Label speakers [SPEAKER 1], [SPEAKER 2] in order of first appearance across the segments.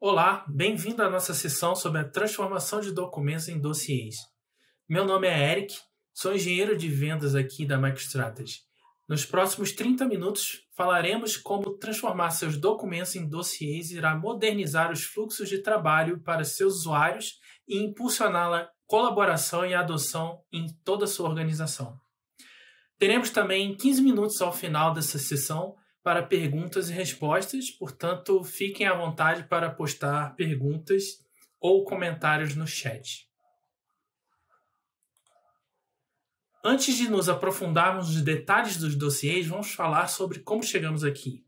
[SPEAKER 1] Olá, bem-vindo à nossa sessão sobre a transformação de documentos em dossiês. Meu nome é Eric, sou engenheiro de vendas aqui da MicroStrategy. Nos próximos 30 minutos, falaremos como transformar seus documentos em dossiês irá modernizar os fluxos de trabalho para seus usuários e impulsionar a colaboração e a adoção em toda a sua organização. Teremos também 15 minutos ao final dessa sessão para perguntas e respostas, portanto, fiquem à vontade para postar perguntas ou comentários no chat. Antes de nos aprofundarmos nos detalhes dos dossiês, vamos falar sobre como chegamos aqui.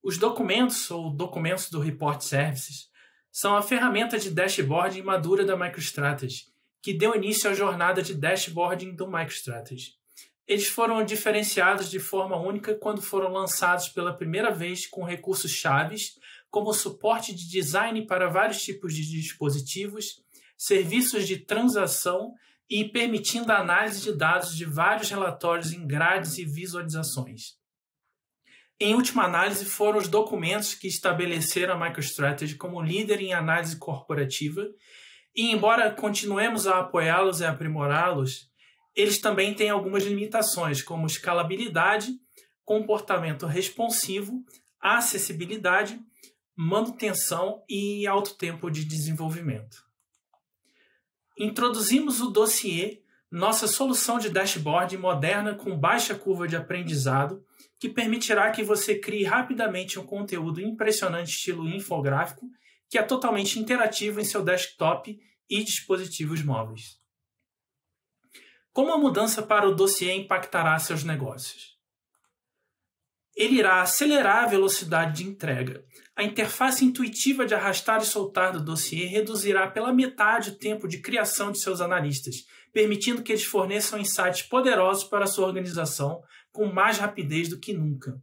[SPEAKER 1] Os documentos, ou documentos do Report Services, são a ferramenta de dashboarding madura da MicroStrategy, que deu início à jornada de dashboarding do MicroStrategy. Eles foram diferenciados de forma única quando foram lançados pela primeira vez com recursos chaves, como suporte de design para vários tipos de dispositivos, serviços de transação e permitindo a análise de dados de vários relatórios em grades e visualizações. Em última análise, foram os documentos que estabeleceram a MicroStrategy como líder em análise corporativa, e embora continuemos a apoiá-los e aprimorá-los, eles também têm algumas limitações, como escalabilidade, comportamento responsivo, acessibilidade, manutenção e alto tempo de desenvolvimento. Introduzimos o dossiê, nossa solução de dashboard moderna com baixa curva de aprendizado, que permitirá que você crie rapidamente um conteúdo impressionante estilo infográfico, que é totalmente interativo em seu desktop e dispositivos móveis. Como a mudança para o dossiê impactará seus negócios? Ele irá acelerar a velocidade de entrega. A interface intuitiva de arrastar e soltar do dossiê reduzirá pela metade o tempo de criação de seus analistas, permitindo que eles forneçam insights poderosos para a sua organização com mais rapidez do que nunca.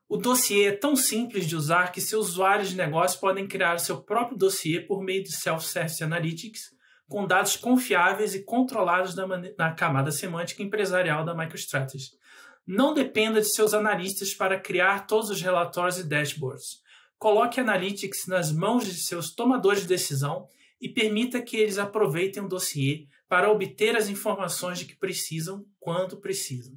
[SPEAKER 1] O dossiê é tão simples de usar que seus usuários de negócio podem criar seu próprio dossiê por meio de Self-Service Analytics, com dados confiáveis e controlados na camada semântica empresarial da MicroStrategy. Não dependa de seus analistas para criar todos os relatórios e dashboards. Coloque Analytics nas mãos de seus tomadores de decisão e permita que eles aproveitem o dossiê para obter as informações de que precisam quando precisam.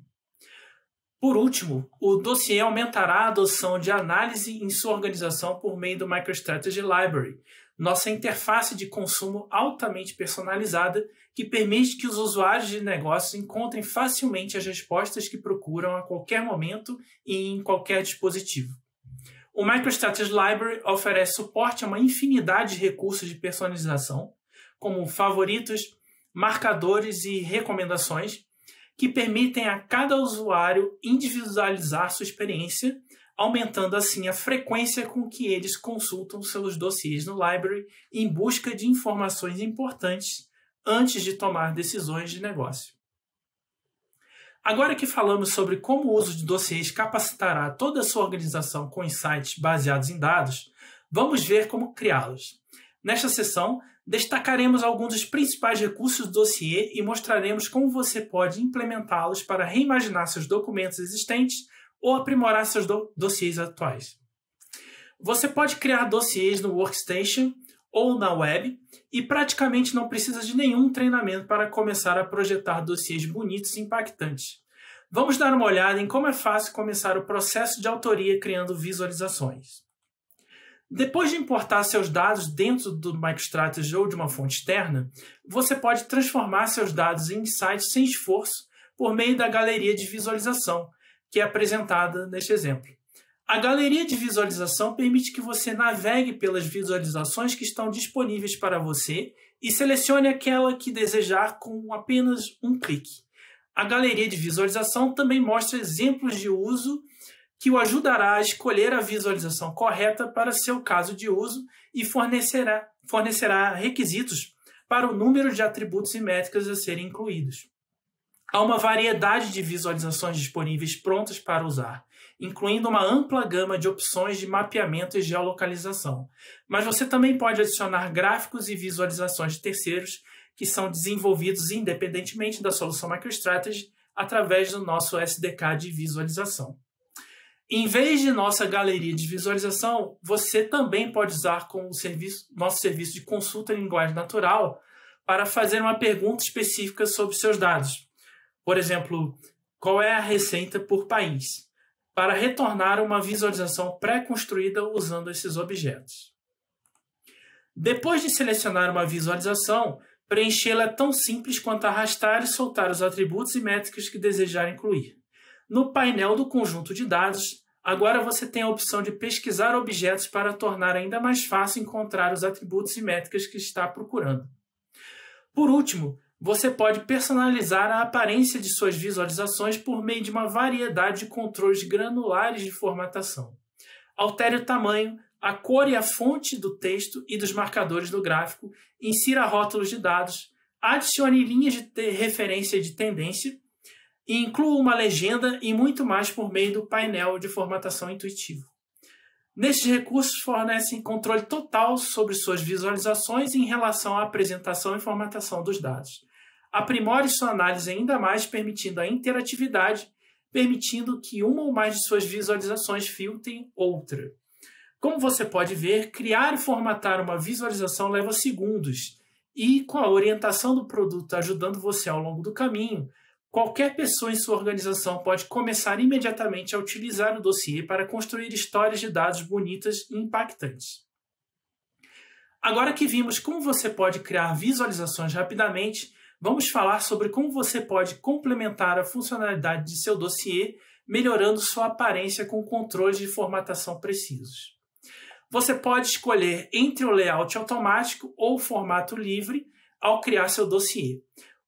[SPEAKER 1] Por último, o dossiê aumentará a adoção de análise em sua organização por meio do MicroStrategy Library, nossa interface de consumo altamente personalizada que permite que os usuários de negócios encontrem facilmente as respostas que procuram a qualquer momento e em qualquer dispositivo. O MicroStrategy Library oferece suporte a uma infinidade de recursos de personalização, como favoritos, marcadores e recomendações, que permitem a cada usuário individualizar sua experiência, aumentando assim a frequência com que eles consultam seus dossiês no Library em busca de informações importantes antes de tomar decisões de negócio. Agora que falamos sobre como o uso de dossiês capacitará toda a sua organização com insights baseados em dados, vamos ver como criá-los. Nesta sessão, destacaremos alguns dos principais recursos do dossiê e mostraremos como você pode implementá-los para reimaginar seus documentos existentes ou aprimorar seus dossiês atuais. Você pode criar dossiês no Workstation ou na web e praticamente não precisa de nenhum treinamento para começar a projetar dossiês bonitos e impactantes. Vamos dar uma olhada em como é fácil começar o processo de autoria criando visualizações. Depois de importar seus dados dentro do MicroStrategy ou de uma fonte externa, você pode transformar seus dados em insights sem esforço por meio da galeria de visualização, que é apresentada neste exemplo. A galeria de visualização permite que você navegue pelas visualizações que estão disponíveis para você e selecione aquela que desejar com apenas um clique. A galeria de visualização também mostra exemplos de uso que o ajudará a escolher a visualização correta para seu caso de uso e fornecerá requisitos para o número de atributos e métricas a serem incluídos. Há uma variedade de visualizações disponíveis prontas para usar, incluindo uma ampla gama de opções de mapeamento e geolocalização. Mas você também pode adicionar gráficos e visualizações de terceiros que são desenvolvidos independentemente da solução MicroStrategy através do nosso SDK de visualização. Em vez de nossa galeria de visualização, você também pode usar nosso serviço de consulta em linguagem natural para fazer uma pergunta específica sobre seus dados. Por exemplo, qual é a receita por país? Para retornar uma visualização pré-construída usando esses objetos. Depois de selecionar uma visualização, preenchê-la é tão simples quanto arrastar e soltar os atributos e métricas que desejar incluir. No painel do conjunto de dados, agora você tem a opção de pesquisar objetos para tornar ainda mais fácil encontrar os atributos e métricas que está procurando. Por último, você pode personalizar a aparência de suas visualizações por meio de uma variedade de controles granulares de formatação. Altere o tamanho, a cor e a fonte do texto e dos marcadores do gráfico, insira rótulos de dados, adicione linhas de referência e de tendência, e inclua uma legenda e muito mais por meio do painel de formatação intuitivo. Nestes recursos fornecem controle total sobre suas visualizações em relação à apresentação e formatação dos dados. Aprimore sua análise ainda mais, permitindo a interatividade, permitindo que uma ou mais de suas visualizações filtrem outra. Como você pode ver, criar e formatar uma visualização leva segundos, e com a orientação do produto ajudando você ao longo do caminho, qualquer pessoa em sua organização pode começar imediatamente a utilizar o dossiê para construir histórias de dados bonitas e impactantes. Agora que vimos como você pode criar visualizações rapidamente, vamos falar sobre como você pode complementar a funcionalidade de seu dossiê, melhorando sua aparência com controles de formatação precisos. Você pode escolher entre o layout automático ou o formato livre ao criar seu dossiê.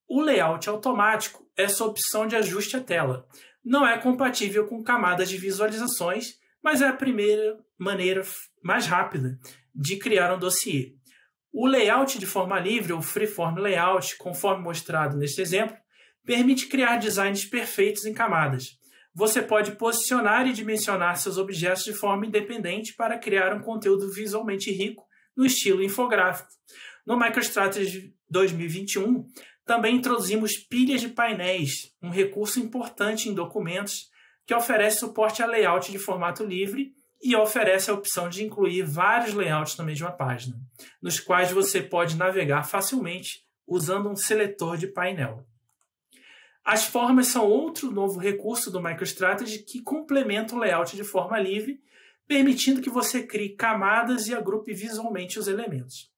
[SPEAKER 1] O layout automático é sua opção de ajuste à tela. Não é compatível com camadas de visualizações, mas é a primeira maneira mais rápida de criar um dossiê. O layout de forma livre, ou Freeform Layout, conforme mostrado neste exemplo, permite criar designs perfeitos em camadas. Você pode posicionar e dimensionar seus objetos de forma independente para criar um conteúdo visualmente rico no estilo infográfico. No MicroStrategy 2021, também introduzimos pilhas de painéis, um recurso importante em documentos que oferece suporte a layout de formato livre e oferece a opção de incluir vários layouts na mesma página, nos quais você pode navegar facilmente usando um seletor de painel. As formas são outro novo recurso do MicroStrategy que complementa o layout de forma livre, permitindo que você crie camadas e agrupe visualmente os elementos.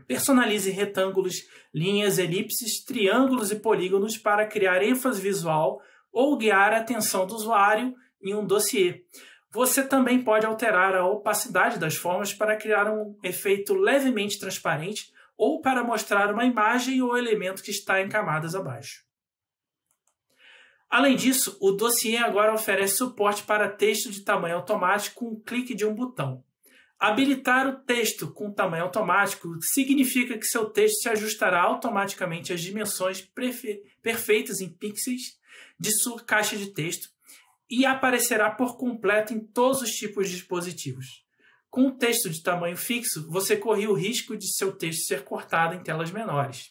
[SPEAKER 1] Personalize retângulos, linhas, elipses, triângulos e polígonos para criar ênfase visual ou guiar a atenção do usuário em um dossiê. Você também pode alterar a opacidade das formas para criar um efeito levemente transparente ou para mostrar uma imagem ou elemento que está em camadas abaixo. Além disso, o dossiê agora oferece suporte para texto de tamanho automático com um clique de um botão. Habilitar o texto com tamanho automático significa que seu texto se ajustará automaticamente às dimensões perfeitas em pixels de sua caixa de texto e aparecerá por completo em todos os tipos de dispositivos. Com o texto de tamanho fixo, você corre o risco de seu texto ser cortado em telas menores.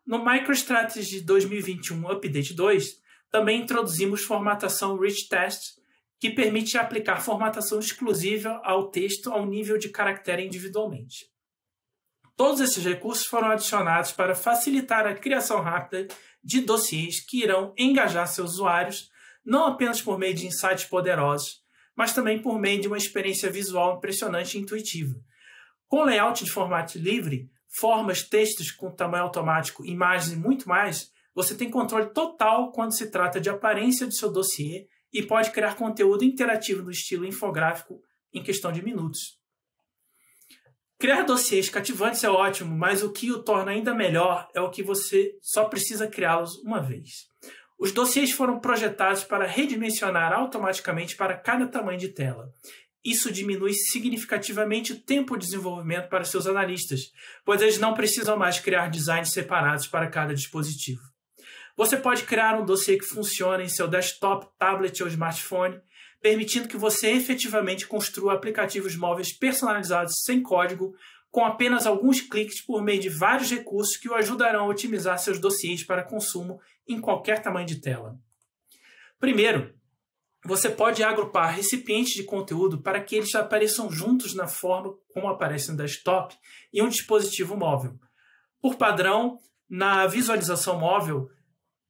[SPEAKER 1] No MicroStrategy 2021 Update 2, também introduzimos formatação Rich Text, que permite aplicar formatação exclusiva ao texto ao nível de caractere individualmente. Todos esses recursos foram adicionados para facilitar a criação rápida de dossiês que irão engajar seus usuários, não apenas por meio de insights poderosos, mas também por meio de uma experiência visual impressionante e intuitiva. Com layout de formato livre, formas, textos com tamanho automático, imagens e muito mais, você tem controle total quando se trata de aparência do seu dossiê e pode criar conteúdo interativo no estilo infográfico em questão de minutos. Criar dossiês cativantes é ótimo, mas o que o torna ainda melhor é o que você só precisa criá-los uma vez. Os dossiês foram projetados para redimensionar automaticamente para cada tamanho de tela. Isso diminui significativamente o tempo de desenvolvimento para seus analistas, pois eles não precisam mais criar designs separados para cada dispositivo. Você pode criar um dossiê que funcione em seu desktop, tablet ou smartphone, permitindo que você efetivamente construa aplicativos móveis personalizados sem código, com apenas alguns cliques por meio de vários recursos que o ajudarão a otimizar seus dossiês para consumo em qualquer tamanho de tela. Primeiro, você pode agrupar recipientes de conteúdo para que eles apareçam juntos na forma como aparece no desktop e um dispositivo móvel. Por padrão, na visualização móvel,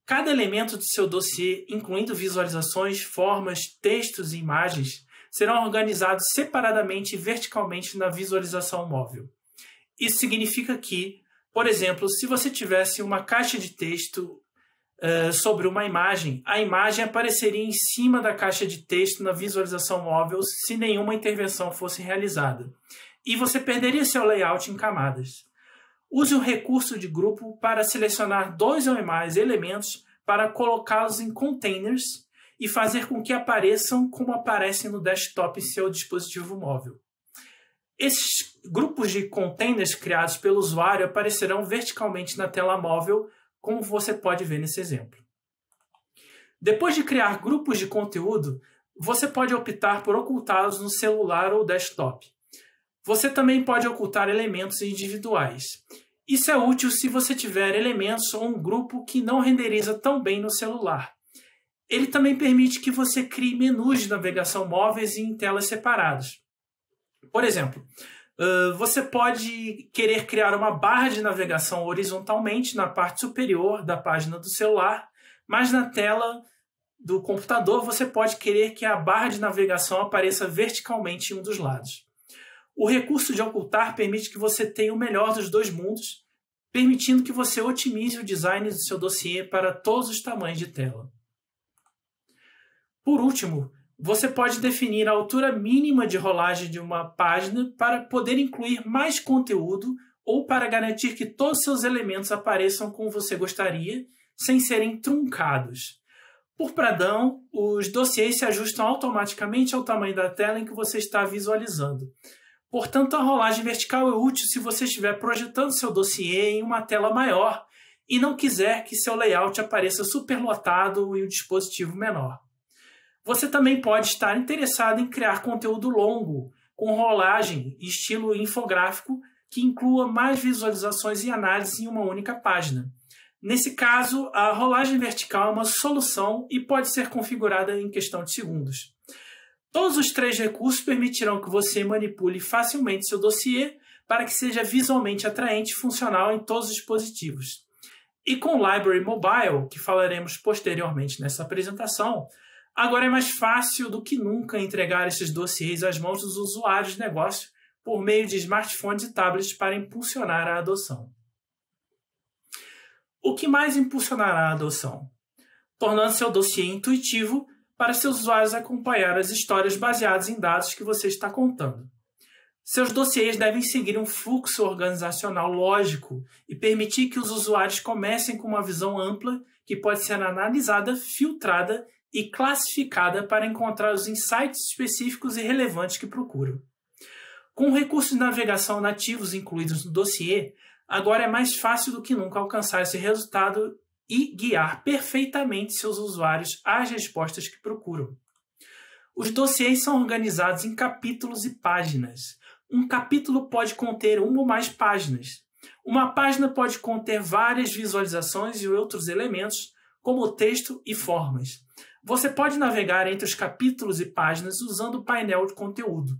[SPEAKER 1] cada elemento do seu dossiê, incluindo visualizações, formas, textos e imagens, serão organizados separadamente e verticalmente na visualização móvel. Isso significa que, por exemplo, se você tivesse uma caixa de texto sobre uma imagem, a imagem apareceria em cima da caixa de texto na visualização móvel se nenhuma intervenção fosse realizada. E você perderia seu layout em camadas. Use o recurso de grupo para selecionar 2 ou mais elementos para colocá-los em containers e fazer com que apareçam como aparecem no desktop em seu dispositivo móvel. Esses grupos de containers criados pelo usuário aparecerão verticalmente na tela móvel, como você pode ver nesse exemplo. Depois de criar grupos de conteúdo, você pode optar por ocultá-los no celular ou desktop. Você também pode ocultar elementos individuais. Isso é útil se você tiver elementos ou um grupo que não renderiza tão bem no celular. Ele também permite que você crie menus de navegação móveis e em telas separadas. Por exemplo, você pode querer criar uma barra de navegação horizontalmente na parte superior da página do celular, mas na tela do computador você pode querer que a barra de navegação apareça verticalmente em um dos lados. O recurso de ocultar permite que você tenha o melhor dos dois mundos, permitindo que você otimize o design do seu dossiê para todos os tamanhos de tela. Por último, você pode definir a altura mínima de rolagem de uma página para poder incluir mais conteúdo ou para garantir que todos os seus elementos apareçam como você gostaria, sem serem truncados. Por padrão, os dossiês se ajustam automaticamente ao tamanho da tela em que você está visualizando. Portanto, a rolagem vertical é útil se você estiver projetando seu dossiê em uma tela maior e não quiser que seu layout apareça superlotado em um dispositivo menor. Você também pode estar interessado em criar conteúdo longo, com rolagem e estilo infográfico, que inclua mais visualizações e análise em uma única página. Nesse caso, a rolagem vertical é uma solução e pode ser configurada em questão de segundos. Todos os 3 recursos permitirão que você manipule facilmente seu dossiê para que seja visualmente atraente e funcional em todos os dispositivos. E com o Library Mobile, que falaremos posteriormente nessa apresentação, agora é mais fácil do que nunca entregar esses dossiês às mãos dos usuários de negócio por meio de smartphones e tablets para impulsionar a adoção. O que mais impulsionará a adoção? Tornando seu dossiê intuitivo para seus usuários acompanhar as histórias baseadas em dados que você está contando. Seus dossiês devem seguir um fluxo organizacional lógico e permitir que os usuários comecem com uma visão ampla que pode ser analisada, filtrada e classificada para encontrar os insights específicos e relevantes que procuram. Com recursos de navegação nativos incluídos no dossiê, agora é mais fácil do que nunca alcançar esse resultado e guiar perfeitamente seus usuários às respostas que procuram. Os dossiês são organizados em capítulos e páginas. Um capítulo pode conter uma ou mais páginas. Uma página pode conter várias visualizações e outros elementos, como texto e formas. Você pode navegar entre os capítulos e páginas usando o painel de conteúdo.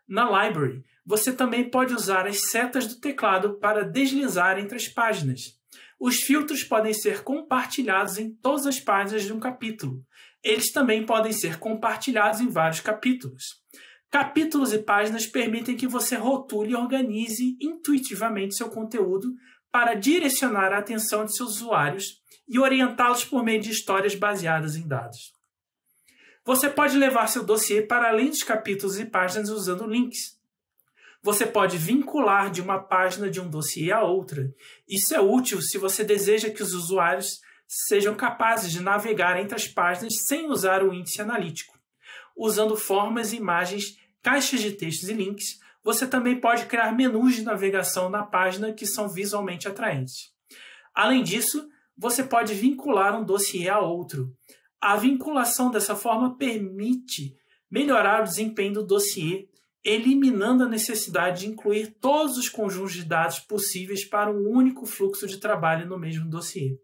[SPEAKER 1] Na Library, você também pode usar as setas do teclado para deslizar entre as páginas. Os filtros podem ser compartilhados em todas as páginas de um capítulo. Eles também podem ser compartilhados em vários capítulos. Capítulos e páginas permitem que você rotule e organize intuitivamente seu conteúdo para direcionar a atenção de seus usuários e orientá-los por meio de histórias baseadas em dados. Você pode levar seu dossiê para além dos capítulos e páginas usando links. Você pode vincular de uma página de um dossiê a outra. Isso é útil se você deseja que os usuários sejam capazes de navegar entre as páginas sem usar o índice analítico. Usando formas, imagens, caixas de textos e links, você também pode criar menus de navegação na página que são visualmente atraentes. Além disso, você pode vincular um dossiê a outro. A vinculação dessa forma permite melhorar o desempenho do dossiê, eliminando a necessidade de incluir todos os conjuntos de dados possíveis para um único fluxo de trabalho no mesmo dossiê.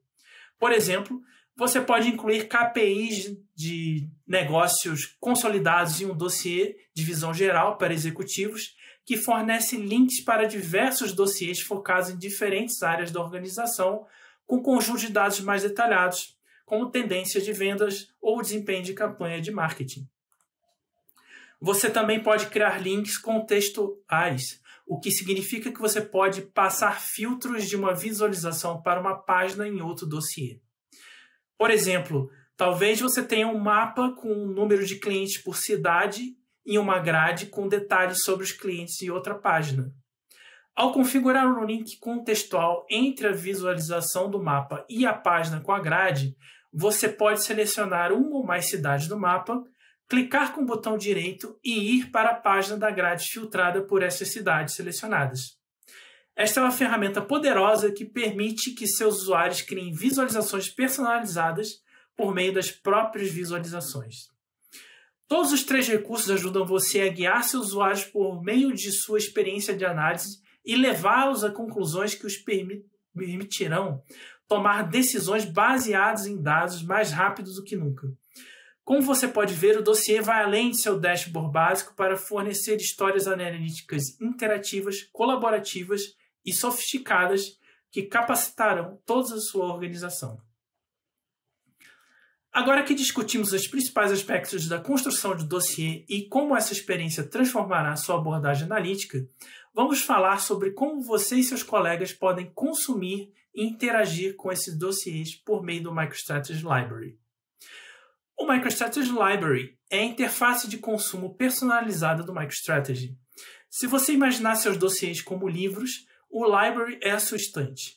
[SPEAKER 1] Por exemplo, Você pode incluir KPIs de negócios consolidados em um dossiê de visão geral para executivos, que fornece links para diversos dossiês focados em diferentes áreas da organização, com conjunto de dados mais detalhados, como tendências de vendas ou desempenho de campanha de marketing. Você também pode criar links contextuais, o que significa que você pode passar filtros de uma visualização para uma página em outro dossiê. Por exemplo, talvez você tenha um mapa com o número de clientes por cidade em uma grade com detalhes sobre os clientes em outra página. Ao configurar um link contextual entre a visualização do mapa e a página com a grade, você pode selecionar uma ou mais cidades do mapa, clicar com o botão direito e ir para a página da grade filtrada por essas cidades selecionadas. Esta é uma ferramenta poderosa que permite que seus usuários criem visualizações personalizadas por meio das próprias visualizações. Todos os 3 recursos ajudam você a guiar seus usuários por meio de sua experiência de análise e levá-los a conclusões que os permitirão tomar decisões baseadas em dados mais rápidos do que nunca. Como você pode ver, o dossiê vai além de seu dashboard básico para fornecer histórias analíticas interativas, colaborativas e sofisticadas que capacitarão toda a sua organização. Agora que discutimos os principais aspectos da construção de dossiê e como essa experiência transformará a sua abordagem analítica, vamos falar sobre como você e seus colegas podem consumir e interagir com esses dossiês por meio do MicroStrategy Library. O MicroStrategy Library é a interface de consumo personalizada do MicroStrategy. Se você imaginar seus dossiês como livros, o Library é a sua estante.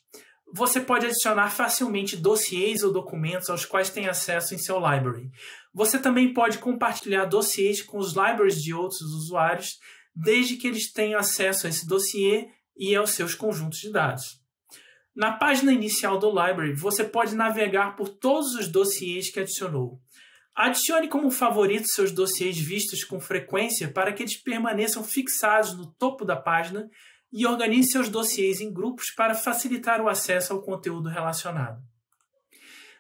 [SPEAKER 1] Você pode adicionar facilmente dossiês ou documentos aos quais tem acesso em seu Library. Você também pode compartilhar dossiês com os libraries de outros usuários, desde que eles tenham acesso a esse dossiê e aos seus conjuntos de dados. Na página inicial do Library, você pode navegar por todos os dossiês que adicionou. Adicione como favorito seus dossiês vistos com frequência para que eles permaneçam fixados no topo da página e organize seus dossiês em grupos para facilitar o acesso ao conteúdo relacionado.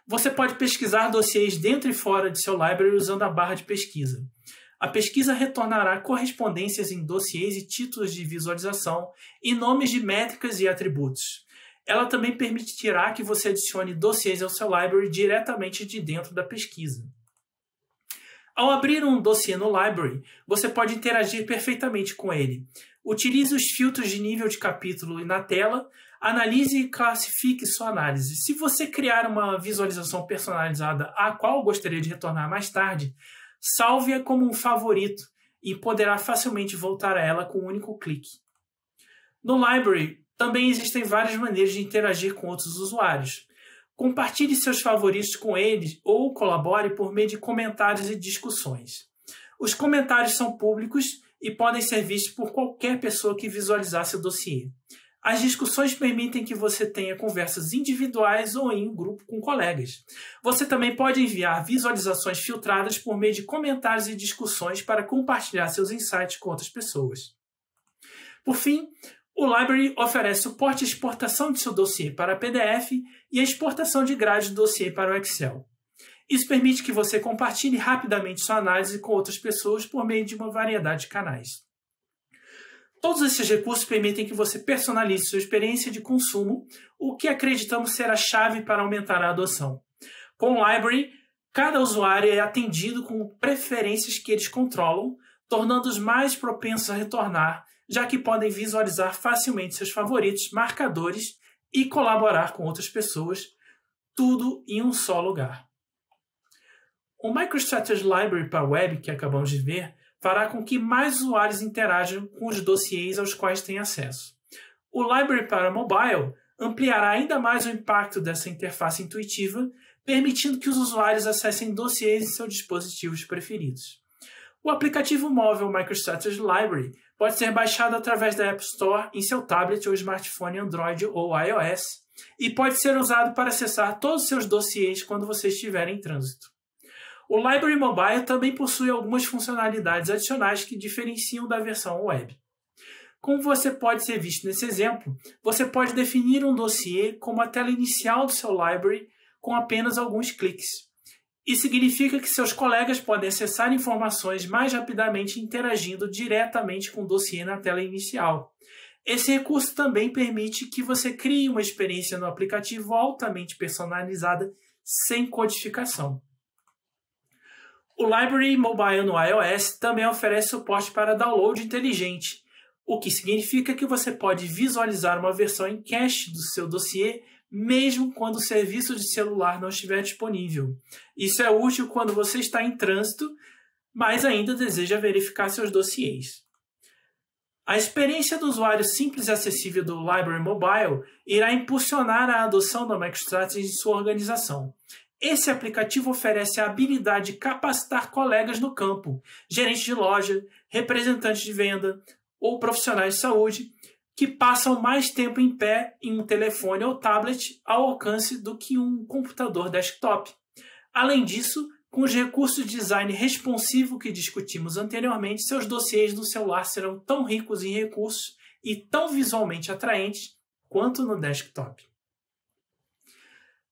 [SPEAKER 1] Você pode pesquisar dossiês dentro e fora de seu library usando a barra de pesquisa. A pesquisa retornará correspondências em dossiês e títulos de visualização e nomes de métricas e atributos. Ela também permitirá que você adicione dossiês ao seu library diretamente de dentro da pesquisa. Ao abrir um dossiê no Library, você pode interagir perfeitamente com ele. Utilize os filtros de nível de capítulo na tela, analise e classifique sua análise. Se você criar uma visualização personalizada a qual gostaria de retornar mais tarde, salve-a como um favorito e poderá facilmente voltar a ela com um único clique. No Library, também existem várias maneiras de interagir com outros usuários. Compartilhe seus favoritos com eles ou colabore por meio de comentários e discussões. Os comentários são públicos e podem ser vistos por qualquer pessoa que visualizar seu dossiê. As discussões permitem que você tenha conversas individuais ou em um grupo com colegas. Você também pode enviar visualizações filtradas por meio de comentários e discussões para compartilhar seus insights com outras pessoas. Por fim, o Library oferece suporte à exportação de seu dossiê para PDF e a exportação de grades do dossiê para o Excel. Isso permite que você compartilhe rapidamente sua análise com outras pessoas por meio de uma variedade de canais. Todos esses recursos permitem que você personalize sua experiência de consumo, o que acreditamos ser a chave para aumentar a adoção. Com o Library, cada usuário é atendido com preferências que eles controlam, tornando-os mais propensos a retornar, já que podem visualizar facilmente seus favoritos, marcadores e colaborar com outras pessoas, tudo em um só lugar. O MicroStrategy Library para Web, que acabamos de ver, fará com que mais usuários interajam com os dossiês aos quais têm acesso. O Library para Mobile ampliará ainda mais o impacto dessa interface intuitiva, permitindo que os usuários acessem dossiês em seus dispositivos preferidos. O aplicativo móvel MicroStrategy Library pode ser baixado através da App Store em seu tablet ou smartphone Android ou iOS e pode ser usado para acessar todos os seus dossiês quando você estiver em trânsito. O Library Mobile também possui algumas funcionalidades adicionais que diferenciam da versão web. Como você pode ser visto nesse exemplo, você pode definir um dossiê como a tela inicial do seu Library com apenas alguns cliques. Isso significa que seus colegas podem acessar informações mais rapidamente interagindo diretamente com o dossiê na tela inicial. Esse recurso também permite que você crie uma experiência no aplicativo altamente personalizada sem codificação. O Library Mobile no iOS também oferece suporte para download inteligente, o que significa que você pode visualizar uma versão em cache do seu dossiê mesmo quando o serviço de celular não estiver disponível. Isso é útil quando você está em trânsito, mas ainda deseja verificar seus dossiês. A experiência do usuário simples e acessível do Library Mobile irá impulsionar a adoção da MicroStrategy em sua organização. Esse aplicativo oferece a habilidade de capacitar colegas no campo, gerentes de loja, representantes de venda ou profissionais de saúde, que passam mais tempo em pé em um telefone ou tablet ao alcance do que um computador desktop. Além disso, com os recursos de design responsivo que discutimos anteriormente, seus dossiês no celular serão tão ricos em recursos e tão visualmente atraentes quanto no desktop.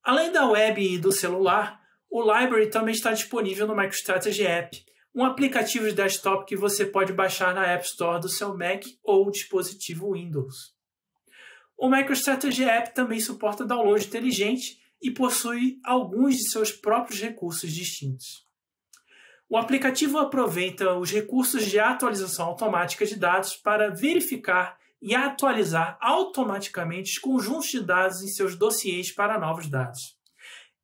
[SPEAKER 1] Além da web e do celular, o Library também está disponível no MicroStrategy App, um aplicativo de desktop que você pode baixar na App Store do seu Mac ou dispositivo Windows. O MicroStrategy App também suporta download inteligente e possui alguns de seus próprios recursos distintos. O aplicativo aproveita os recursos de atualização automática de dados para verificar e atualizar automaticamente os conjuntos de dados em seus dossiês para novos dados.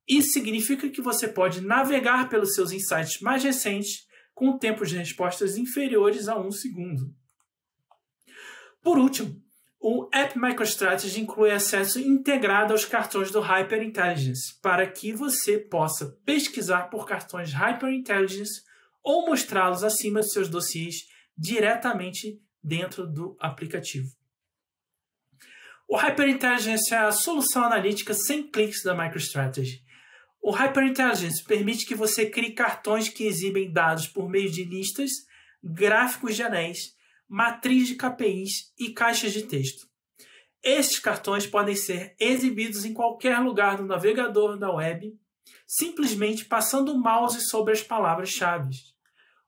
[SPEAKER 1] Isso significa que você pode navegar pelos seus insights mais recentes com tempos de respostas inferiores a 1 segundo. Por último, o App MicroStrategy inclui acesso integrado aos cartões do HyperIntelligence para que você possa pesquisar por cartões HyperIntelligence ou mostrá-los acima de seus dossiês diretamente dentro do aplicativo. O HyperIntelligence é a solução analítica sem cliques da MicroStrategy. O HyperIntelligence permite que você crie cartões que exibem dados por meio de listas, gráficos de anéis, matriz de KPIs e caixas de texto. Estes cartões podem ser exibidos em qualquer lugar do navegador da web, simplesmente passando o mouse sobre as palavras-chave.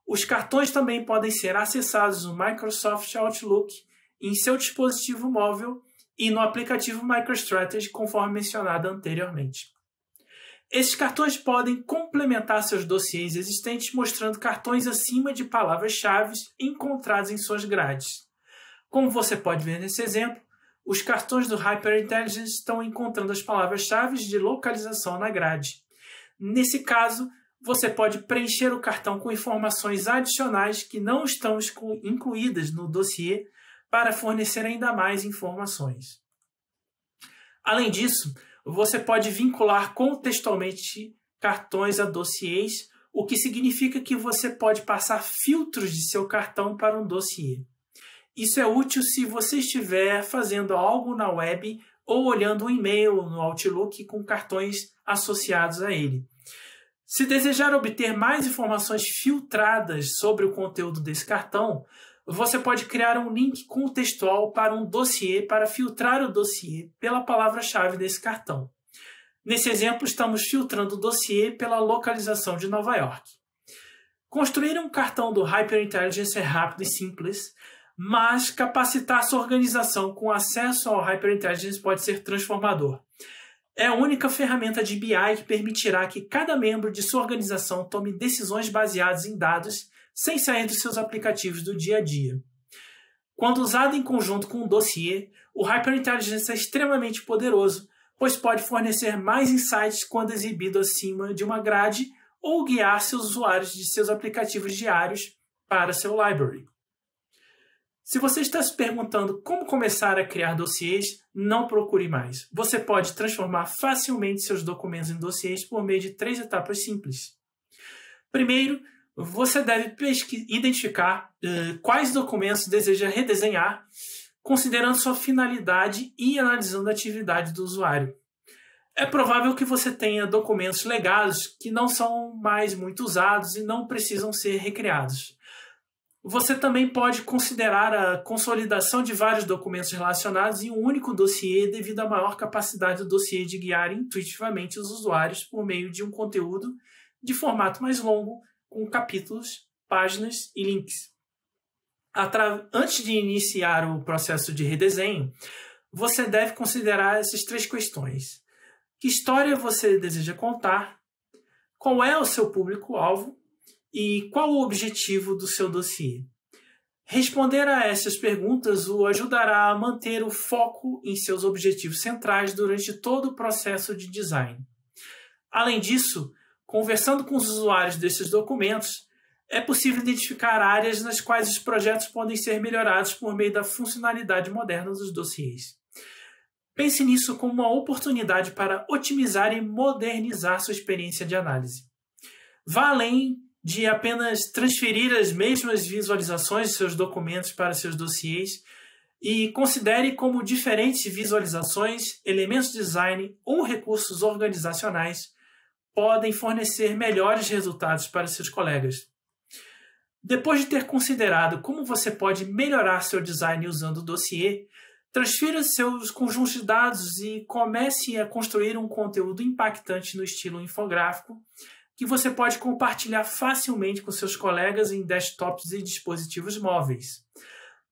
[SPEAKER 1] Os cartões também podem ser acessados no Microsoft Outlook, em seu dispositivo móvel e no aplicativo MicroStrategy, conforme mencionado anteriormente. Esses cartões podem complementar seus dossiês existentes, mostrando cartões acima de palavras-chave encontradas em suas grades. Como você pode ver nesse exemplo, os cartões do HyperIntelligence estão encontrando as palavras-chave de localização na grade. Nesse caso, você pode preencher o cartão com informações adicionais que não estão incluídas no dossiê para fornecer ainda mais informações. Além disso, você pode vincular contextualmente cartões a dossiês, o que significa que você pode passar filtros de seu cartão para um dossiê. Isso é útil se você estiver fazendo algo na web ou olhando um e-mail no Outlook com cartões associados a ele. Se desejar obter mais informações filtradas sobre o conteúdo desse cartão, você pode criar um link contextual para um dossiê para filtrar o dossiê pela palavra-chave desse cartão. Nesse exemplo, estamos filtrando o dossiê pela localização de Nova York. Construir um cartão do HyperIntelligence é rápido e simples, mas capacitar sua organização com acesso ao HyperIntelligence pode ser transformador. É a única ferramenta de BI que permitirá que cada membro de sua organização tome decisões baseadas em dados sem sair dos seus aplicativos do dia a dia. Quando usado em conjunto com um dossiê, o HyperIntelligence é extremamente poderoso, pois pode fornecer mais insights quando exibido acima de uma grade ou guiar seus usuários de seus aplicativos diários para seu library. Se você está se perguntando como começar a criar dossiês, não procure mais. Você pode transformar facilmente seus documentos em dossiês por meio de 3 etapas simples. Primeiro, você deve identificar quais documentos deseja redesenhar, considerando sua finalidade e analisando a atividade do usuário. É provável que você tenha documentos legados que não são mais muito usados e não precisam ser recriados. Você também pode considerar a consolidação de vários documentos relacionados em um único dossiê devido à maior capacidade do dossiê de guiar intuitivamente os usuários por meio de um conteúdo de formato mais longo, com capítulos, páginas e links. Antes de iniciar o processo de redesenho, você deve considerar essas 3 questões. Que história você deseja contar? Qual é o seu público-alvo? E qual o objetivo do seu dossiê? Responder a essas perguntas o ajudará a manter o foco em seus objetivos centrais durante todo o processo de design. Além disso, conversando com os usuários desses documentos, é possível identificar áreas nas quais os projetos podem ser melhorados por meio da funcionalidade moderna dos dossiês. Pense nisso como uma oportunidade para otimizar e modernizar sua experiência de análise. Vá além de apenas transferir as mesmas visualizações de seus documentos para seus dossiês e considere como diferentes visualizações, elementos de design ou recursos organizacionais podem fornecer melhores resultados para seus colegas. Depois de ter considerado como você pode melhorar seu design usando o dossiê, transfira seus conjuntos de dados e comece a construir um conteúdo impactante no estilo infográfico que você pode compartilhar facilmente com seus colegas em desktops e dispositivos móveis.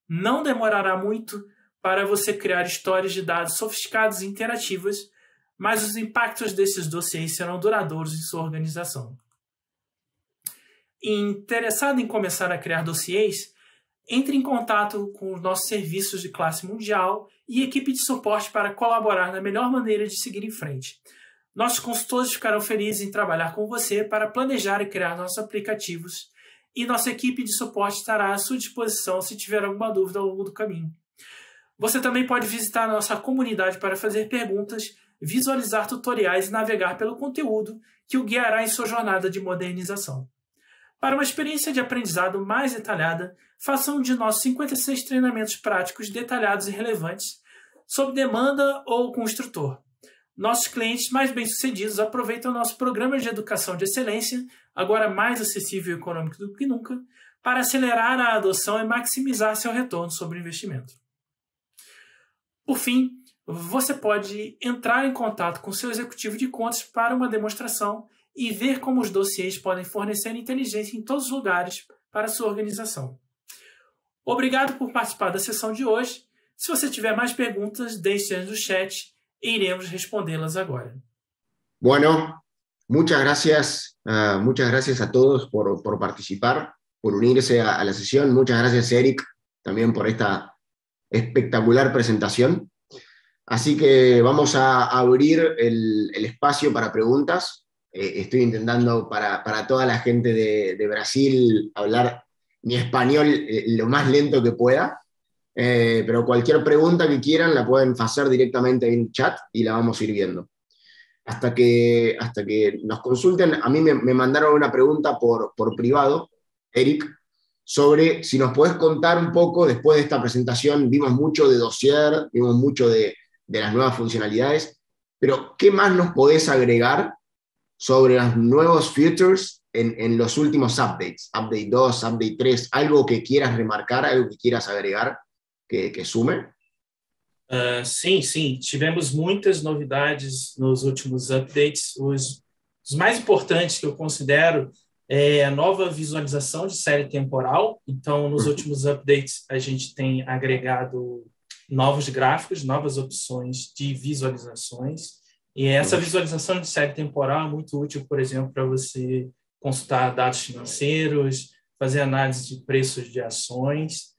[SPEAKER 1] Não demorará muito para você criar histórias de dados sofisticadas e interativas, mas os impactos desses dossiês serão duradouros em sua organização. Interessado em começar a criar dossiês, entre em contato com os nossos serviços de classe mundial e equipe de suporte para colaborar na melhor maneira de seguir em frente. Nossos consultores ficarão felizes em trabalhar com você para planejar e criar nossos aplicativos, e nossa equipe de suporte estará à sua disposição se tiver alguma dúvida ao longo do caminho. Você também pode visitar nossa comunidade para fazer perguntas, visualizar tutoriais e navegar pelo conteúdo que o guiará em sua jornada de modernização. Para uma experiência de aprendizado mais detalhada, faça um de nossos 56 treinamentos práticos detalhados e relevantes, sob demanda ou com o instrutor. Nossos clientes mais bem-sucedidos aproveitam nosso programa de educação de excelência, agora mais acessível e econômico do que nunca, para acelerar a adoção e maximizar seu retorno sobre o investimento. Por fim, você pode entrar em contato com seu executivo de contas para uma demonstração e ver como os dossiês podem fornecer inteligência em todos os lugares para a sua organização. Obrigado por participar da sessão de hoje. Se você tiver mais perguntas, deixe-as no chat e iremos respondê-las agora.
[SPEAKER 2] Bueno, muchas gracias a todos por participar, por unirse a la sesión. Muchas gracias, Eric, también por esta espectacular presentación. Así que vamos a abrir el espacio para preguntas. Estoy intentando para toda la gente de Brasil hablar mi español lo más lento que pueda. Pero cualquier pregunta que quieran la pueden hacer directamente en el chat y la vamos a ir viendo. Hasta que nos consulten, a mí me mandaron una pregunta por privado, Eric, sobre si nos podés contar un poco, después de esta presentación, vimos mucho de dossier, vimos mucho de las nuevas funcionalidades, pero ¿qué más nos podés agregar sobre los nuevos features en los últimos updates? Update 2, Update 3, algo que quieras remarcar, algo que quieras agregar que sume?
[SPEAKER 1] Sim. Tivemos muitas novidades nos últimos updates. Os mais importantes que eu considero é a nova visualização de série temporal. Então, nos últimos updates, a gente tem agregado novos gráficos, novas opções de visualizações. E essa visualização de série temporal é muito útil, por exemplo, para você consultar dados financeiros, fazer análise de preços de ações.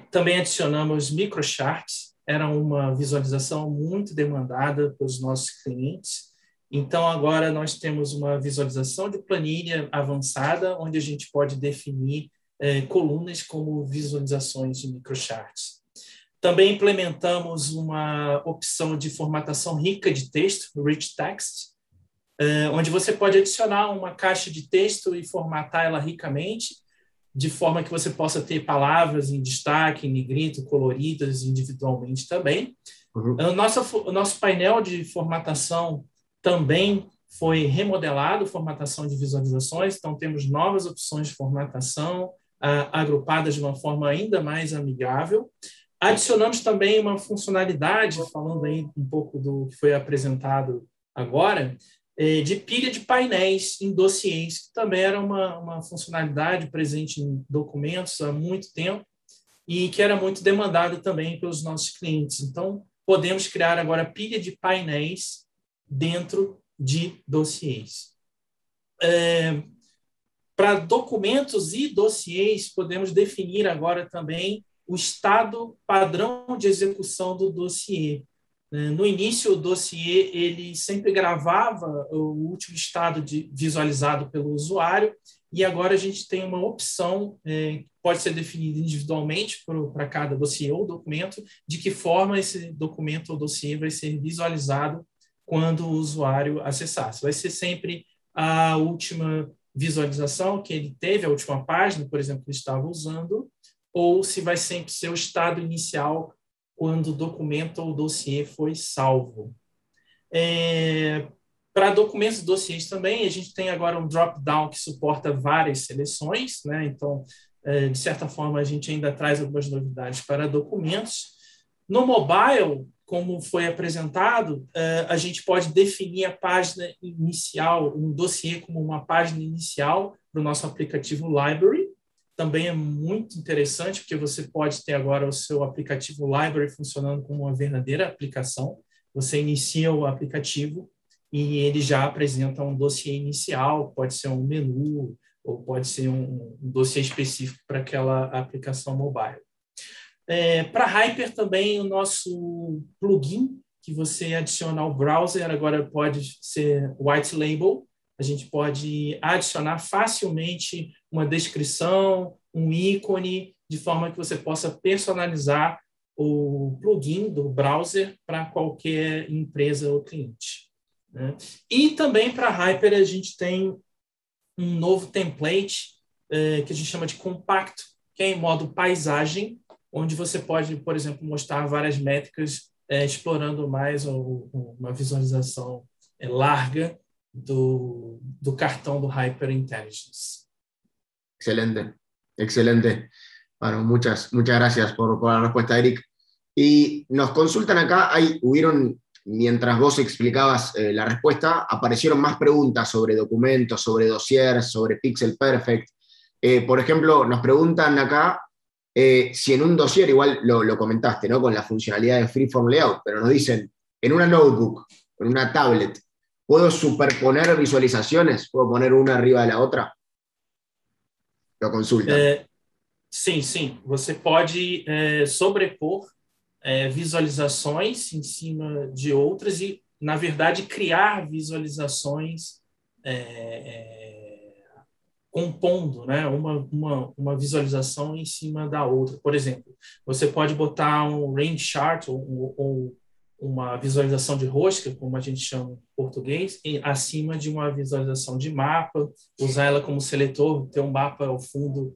[SPEAKER 1] Também adicionamos microcharts, era uma visualização muito demandada pelos nossos clientes. Então, agora nós temos uma visualização de planilha avançada, onde a gente pode definir colunas como visualizações de microcharts. Também implementamos uma opção de formatação rica de texto, Rich Text, onde você pode adicionar uma caixa de texto e formatar ela ricamente, de forma que você possa ter palavras em destaque, em negrito, coloridas individualmente também. O nosso painel de formatação também foi remodelado, formatação de visualizações, então temos novas opções de formatação, agrupadas de uma forma ainda mais amigável. Adicionamos também uma funcionalidade, falando aí um pouco do que foi apresentado agora, de pilha de painéis em dossiês, que também era uma funcionalidade presente em documentos há muito tempo e que era muito demandada também pelos nossos clientes. Então, podemos criar agora pilha de painéis dentro de dossiês. Para documentos e dossiês, podemos definir agora também o estado padrão de execução do dossiê. No início, o dossiê ele sempre gravava o último estado visualizado pelo usuário, e agora a gente tem uma opção, que pode ser definida individualmente para cada dossiê ou documento, de que forma esse documento ou dossiê vai ser visualizado quando o usuário acessar. Vai ser sempre a última visualização que ele teve, a última página, por exemplo, que ele estava usando, ou se vai sempre ser o estado inicial quando o documento ou dossiê foi salvo. Para documentos e dossiês também, a gente tem agora um drop-down que suporta várias seleções, né? Então, de certa forma, a gente ainda traz algumas novidades para documentos. No mobile, como foi apresentado, a gente pode definir a página inicial, um dossiê como uma página inicial para o nosso aplicativo Library. Também é muito interessante, porque você pode ter agora o seu aplicativo Library funcionando como uma verdadeira aplicação. Você inicia o aplicativo e ele já apresenta um dossiê inicial, pode ser um menu, ou pode ser um dossiê específico para aquela aplicação mobile. Para Hyper também, o nosso plugin, que você adiciona ao browser, agora pode ser white label. A gente pode adicionar facilmente uma descrição, um ícone, de forma que você possa personalizar o plugin do browser para qualquer empresa ou cliente, né? E também para Hyper a gente tem um novo template que a gente chama de compacto, que é em modo paisagem, onde você pode, por exemplo, mostrar várias métricas explorando mais uma visualização larga do cartão do Hyperintelligence.
[SPEAKER 2] Excelente, excelente. Bueno, muchas gracias por la respuesta, Eric. Y nos consultan acá, mientras vos explicabas la respuesta, aparecieron más preguntas sobre documentos, sobre dossiers, sobre Pixel Perfect. Por ejemplo, nos preguntan acá si en un dossier, igual lo comentaste, ¿no? Con la funcionalidad de Freeform Layout, pero nos dicen, en una notebook, en una tablet, ¿puedo superponer visualizaciones? ¿Puedo poner una arriba de la otra? Lo consultan.
[SPEAKER 1] Sim. Você pode sobrepor visualizações em cima de outras e, na verdade, criar visualizações compondo, né? uma visualização em cima da outra. Por exemplo, você pode botar um range chart ou uma visualização de rosca, como a gente chama em português, acima de uma visualização de mapa, usar ela como seletor, ter um mapa ao fundo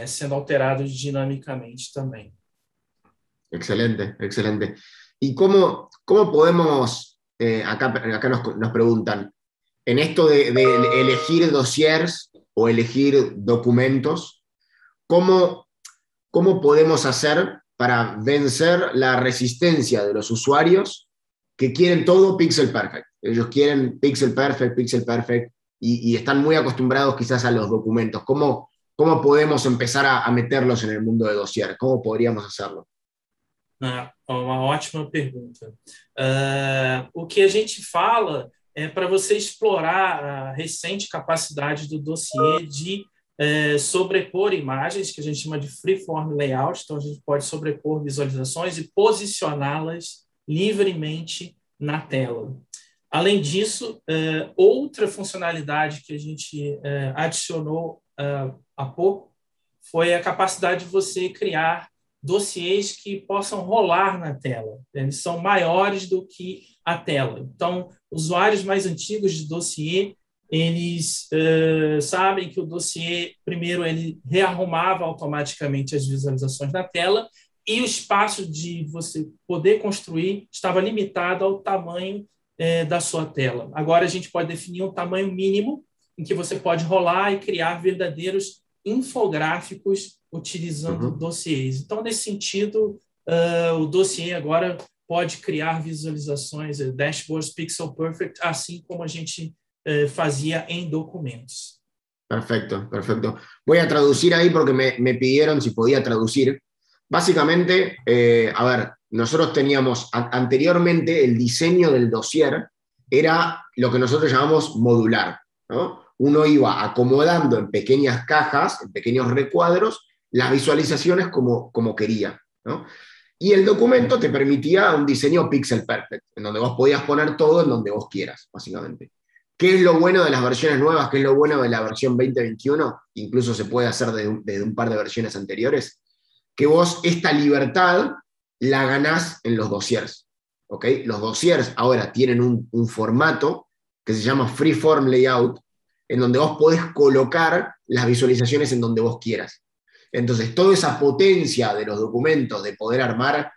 [SPEAKER 1] sendo alterado dinamicamente también.
[SPEAKER 2] Excelente, excelente. ¿Y cómo podemos, acá nos preguntan, en esto de elegir dossiers o elegir documentos, ¿cómo podemos hacer para vencer la resistencia de los usuarios que quieren todo pixel perfect? Ellos quieren pixel perfect, y están muy acostumbrados quizás a los documentos. ¿Cómo podemos empezar a meterlos en el mundo de dossier? ¿Cómo podríamos hacerlo?
[SPEAKER 1] Uma ótima pergunta. O que a gente fala é para você explorar a recente capacidade do dossiê de sobrepor imagens, que a gente chama de freeform layout. Então, a gente pode sobrepor visualizações e posicioná-las livremente na tela. Além disso, outra funcionalidade que a gente adicionou há pouco foi a capacidade de você criar dossiês que possam rolar na tela. Eles são maiores do que a tela. Então, usuários mais antigos de dossiê, eles sabem que o dossiê, primeiro, ele rearrumava automaticamente as visualizações na tela e o espaço de você poder construir estava limitado ao tamanho da sua tela. Agora, a gente pode definir um tamanho mínimo em que você pode rolar e criar verdadeiros infográficos utilizando
[SPEAKER 2] Uhum.
[SPEAKER 1] dossiês. Então, nesse sentido, o dossiê agora pode criar visualizações, dashboards pixel perfect, assim como a gente fazia em documentos.
[SPEAKER 2] Perfecto, perfecto. Voy a traducir ahí porque me pidieron si podía traducir. Básicamente, a ver, nosotros teníamos anteriormente el diseño del dossier era lo que nosotros llamamos modular, ¿no? Uno iba acomodando en pequeñas cajas, en pequeños recuadros, las visualizaciones como quería, ¿no? Y el documento te permitía un diseño pixel perfect, en donde vos podías poner todo en donde vos quieras, básicamente. ¿Qué es lo bueno de las versiones nuevas? ¿Qué es lo bueno de la versión 2021? Incluso se puede hacer desde un par de versiones anteriores. Que vos esta libertad la ganás en los dossiers. ¿Ok? Los dossiers ahora tienen un formato que se llama Freeform Layout, en donde vos podés colocar las visualizaciones en donde vos quieras. Entonces, toda esa potencia de los documentos, de poder armar,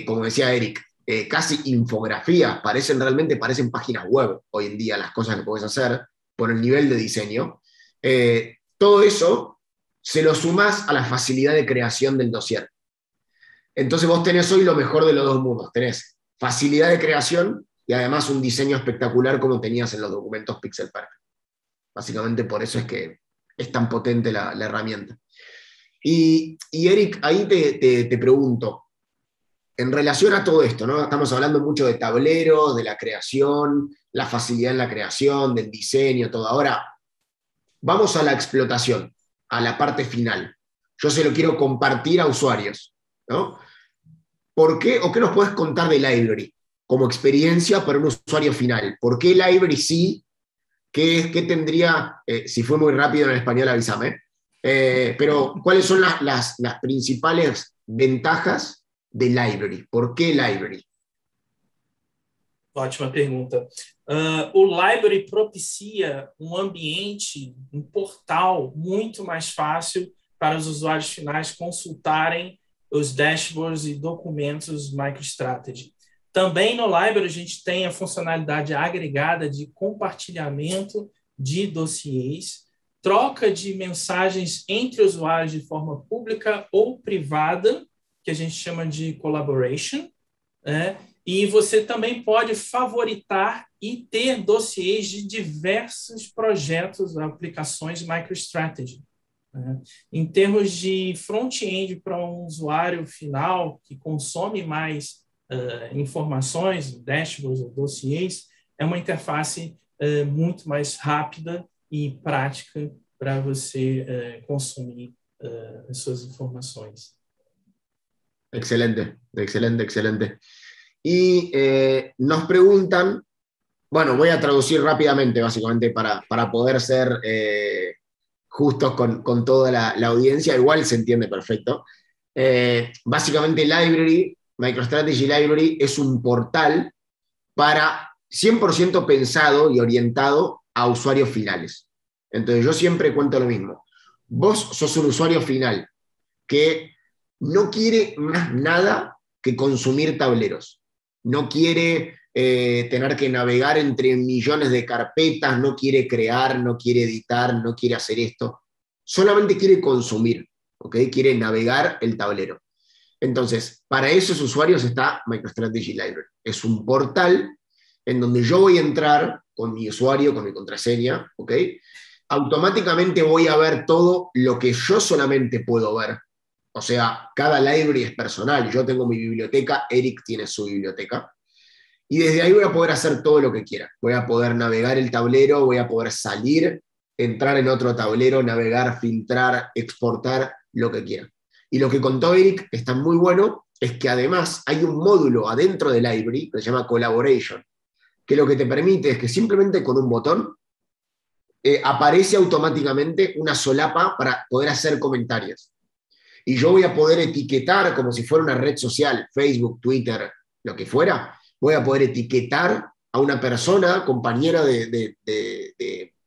[SPEAKER 2] como decía Eric, casi infografías, realmente parecen páginas web hoy en día las cosas que podés hacer por el nivel de diseño. Todo eso se lo sumás a la facilidad de creación del dossier. Entonces vos tenés hoy lo mejor de los dos mundos. Tenés facilidad de creación y además un diseño espectacular como tenías en los documentos Pixel Perfect. Básicamente por eso es que es tan potente la herramienta. Y Eric, ahí te pregunto, en relación a todo esto, ¿no? Estamos hablando mucho de tableros, de la creación, la facilidad en la creación, del diseño, todo. Ahora, vamos a la explotación, a la parte final. Yo se lo quiero compartir a usuarios, ¿no? ¿Por qué o qué nos puedes contar de Library como experiencia para un usuario final? ¿Por qué Library sí? ¿Qué tendría, si fue muy rápido en español, avísame, pero cuáles son las principales ventajas de Library? ¿Por qué Library?
[SPEAKER 1] Ótima pergunta. O Library propicia ambiente, portal muito mais fácil para os usuários finais consultarem os dashboards e documentos MicroStrategy. Também no Library a gente tem a funcionalidade agregada de compartilhamento de dossiês, troca de mensagens entre usuários de forma pública ou privada, que a gente chama de collaboration, né? E você também pode favoritar e ter dossiês de diversos projetos, aplicações MicroStrategy. Né? Em termos de front-end para um usuário final que consome mais informações, dashboards ou dossiês, é uma interface muito mais rápida e prática para você consumir as suas informações.
[SPEAKER 2] Excelente, excelente, excelente. Y nos preguntan, bueno, voy a traducir rápidamente, básicamente, para poder ser justos con toda la audiencia, igual se entiende perfecto. Básicamente, Library, MicroStrategy Library, es un portal para 100% pensado y orientado a usuarios finales. Entonces, yo siempre cuento lo mismo. Vos sos un usuario final que no quiere más nada que consumir tableros. No quiere tener que navegar entre millones de carpetas, no quiere crear, no quiere editar, no quiere hacer esto. Solamente quiere consumir, ¿ok? Quiere navegar el tablero. Entonces, para esos usuarios está MicroStrategy Library. Es un portal en donde yo voy a entrar con mi usuario, con mi contraseña, ¿ok? Automáticamente voy a ver todo lo que yo solamente puedo ver. O sea, cada library es personal. Yo tengo mi biblioteca, Eric tiene su biblioteca. Y desde ahí voy a poder hacer todo lo que quiera. Voy a poder navegar el tablero, voy a poder salir, entrar en otro tablero, navegar, filtrar, exportar, lo que quiera. Y lo que contó Eric, que está muy bueno, es que además hay un módulo adentro del library que se llama Collaboration, que lo que te permite es que simplemente con un botón aparece automáticamente una solapa para poder hacer comentarios. Y yo voy a poder etiquetar como si fuera una red social, Facebook, Twitter, lo que fuera, voy a poder etiquetar a una persona, compañera de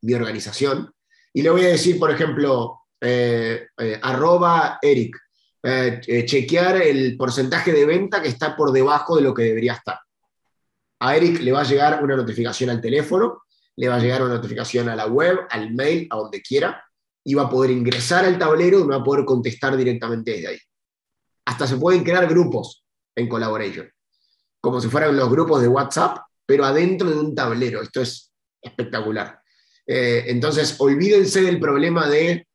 [SPEAKER 2] mi organización, y le voy a decir, por ejemplo, @Eric, chequear el porcentaje de venta que está por debajo de lo que debería estar. A Eric le va a llegar una notificación al teléfono, le va a llegar una notificación a la web, al mail, a donde quiera, y va a poder ingresar al tablero y me va a poder contestar directamente desde ahí. Hasta se pueden crear grupos en Collaboration, como si fueran los grupos de WhatsApp, pero adentro de un tablero. Esto es espectacular. Entonces, olvídense del problema de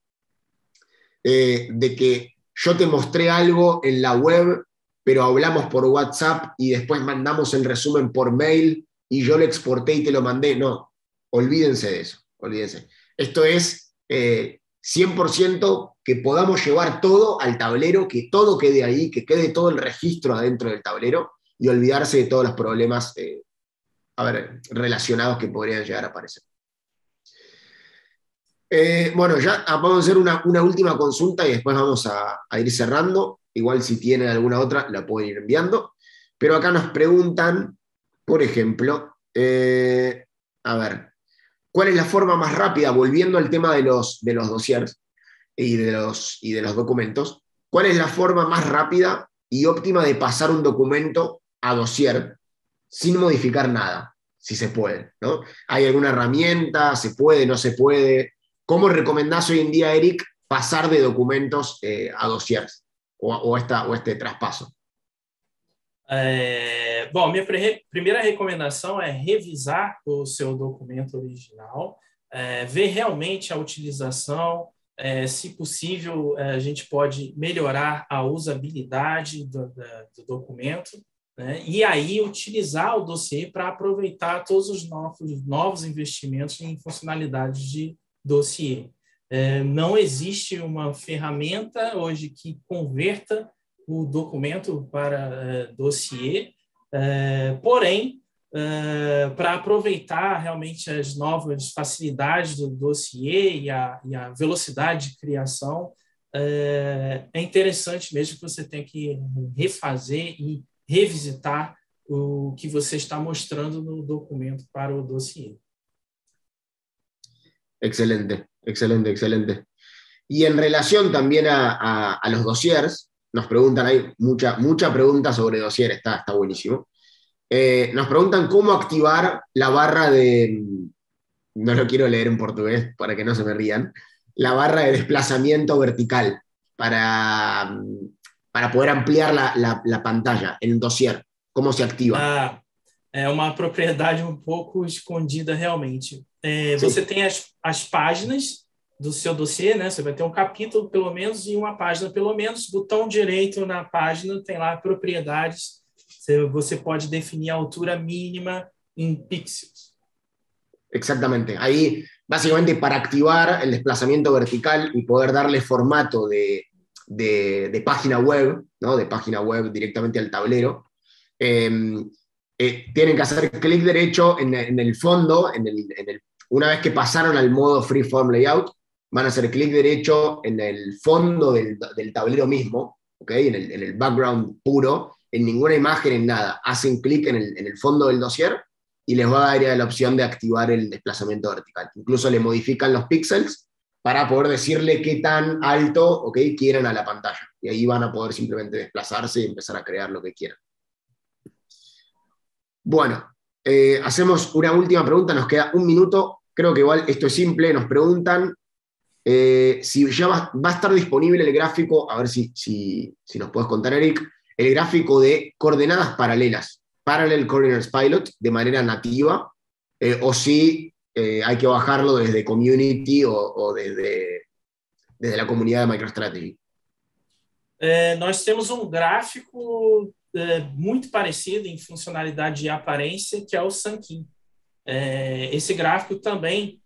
[SPEAKER 2] que yo te mostré algo en la web, pero hablamos por WhatsApp y después mandamos el resumen por mail y yo lo exporté y te lo mandé. No, olvídense de eso, olvídense. Esto es 100% que podamos llevar todo al tablero, que todo quede ahí, que quede todo el registro adentro del tablero y olvidarse de todos los problemas relacionados que podrían llegar a aparecer. Bueno, ya vamos a hacer una última consulta y después vamos a ir cerrando. Igual si tienen alguna otra, la pueden ir enviando. Pero acá nos preguntan, por ejemplo, a ver, ¿cuál es la forma más rápida, volviendo al tema de los dossiers y de los documentos, cuál es la forma más rápida y óptima de pasar un documento a dossier sin modificar nada, si se puede, ¿no? ¿Hay alguna herramienta? ¿Se puede? ¿No se puede? ¿Cómo recomendás hoy en día, Eric, pasar de documentos a dossiers o este traspaso?
[SPEAKER 1] Bom, minha primeira recomendação é revisar o seu documento original, ver realmente a utilização, se possível, a gente pode melhorar a usabilidade do documento, né? E aí utilizar o dossiê para aproveitar todos os novos investimentos em funcionalidades de dossiê. Não existe uma ferramenta hoje que converta o documento para dossiê, porém, para aproveitar realmente as novas facilidades do dossiê e a velocidade de criação, é interessante mesmo que você tenha que refazer e revisitar o que você está mostrando no documento para o dossiê.
[SPEAKER 2] Excelente, excelente, excelente. Y en relación también a los dossiers, nos preguntan, hay mucha pregunta sobre dossier, está buenísimo. Nos preguntan cómo activar la barra de, no lo quiero leer en portugués para que no se me rían, la barra de desplazamiento vertical para poder ampliar la pantalla en un dossier. ¿Cómo se activa?
[SPEAKER 1] É uma propriedade um pouco escondida realmente. Você tem as páginas do seu dossiê, né? Você vai ter um capítulo pelo menos e uma página pelo menos. Botão direito na página tem lá propriedades. Você pode definir a altura mínima em píxeles.
[SPEAKER 2] Exactamente. Ahí, básicamente, para activar el desplazamiento vertical y poder darle formato de página web, ¿no? De página web directamente al tablero, tienen que hacer clic derecho en el fondo, una vez que pasaron al modo Freeform Layout, van a hacer clic derecho en el fondo del tablero mismo, ¿okay? en el background puro, en ninguna imagen, en nada. Hacen clic en el fondo del dossier y les va a dar la opción de activar el desplazamiento vertical. Incluso le modifican los píxeles para poder decirle qué tan alto, ¿okay? quieren a la pantalla. Y ahí van a poder simplemente desplazarse y empezar a crear lo que quieran. Bueno, hacemos una última pregunta, nos queda un minuto, creo que igual esto es simple, nos preguntan si ya va a estar disponible el gráfico, a ver si nos puedes contar, Eric, el gráfico de coordenadas paralelas, Parallel Coordinates Pilot, de manera nativa, o si hay que bajarlo desde Community o desde la comunidad de MicroStrategy.
[SPEAKER 1] Nós temos gráfico muito parecido em funcionalidade e aparência, que é o Sunkin. Esse gráfico também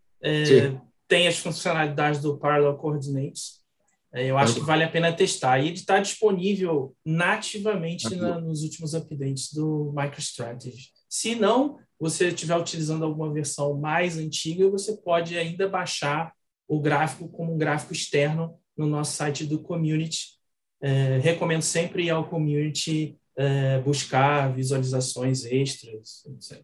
[SPEAKER 1] tem as funcionalidades do Parallel Coordinates. Eu acho que vale a pena testar. E ele está disponível nativamente nos últimos updates do MicroStrategy. Se não, você estiver utilizando alguma versão mais antiga, você pode ainda baixar o gráfico como um gráfico externo no nosso site do Community. Recomendo sempre ir ao Community buscar visualizações extras, etc.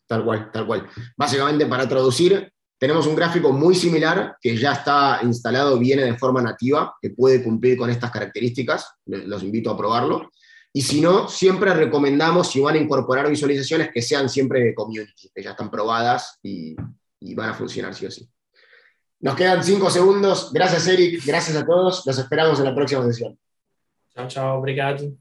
[SPEAKER 2] Tal cual, tal cual. Básicamente, para traducir, tenemos un gráfico muy similar que ya está instalado, viene de forma nativa, que puede cumplir con estas características. Los invito a probarlo. Y si no, siempre recomendamos, si van a incorporar visualizaciones, que sean siempre de Community, que ya están probadas y van a funcionar sí o sí. Nos quedan 5 segundos. Gracias, Eric. Gracias a todos. Los esperamos en la próxima sesión.
[SPEAKER 1] Tchau, tchau. Obrigado.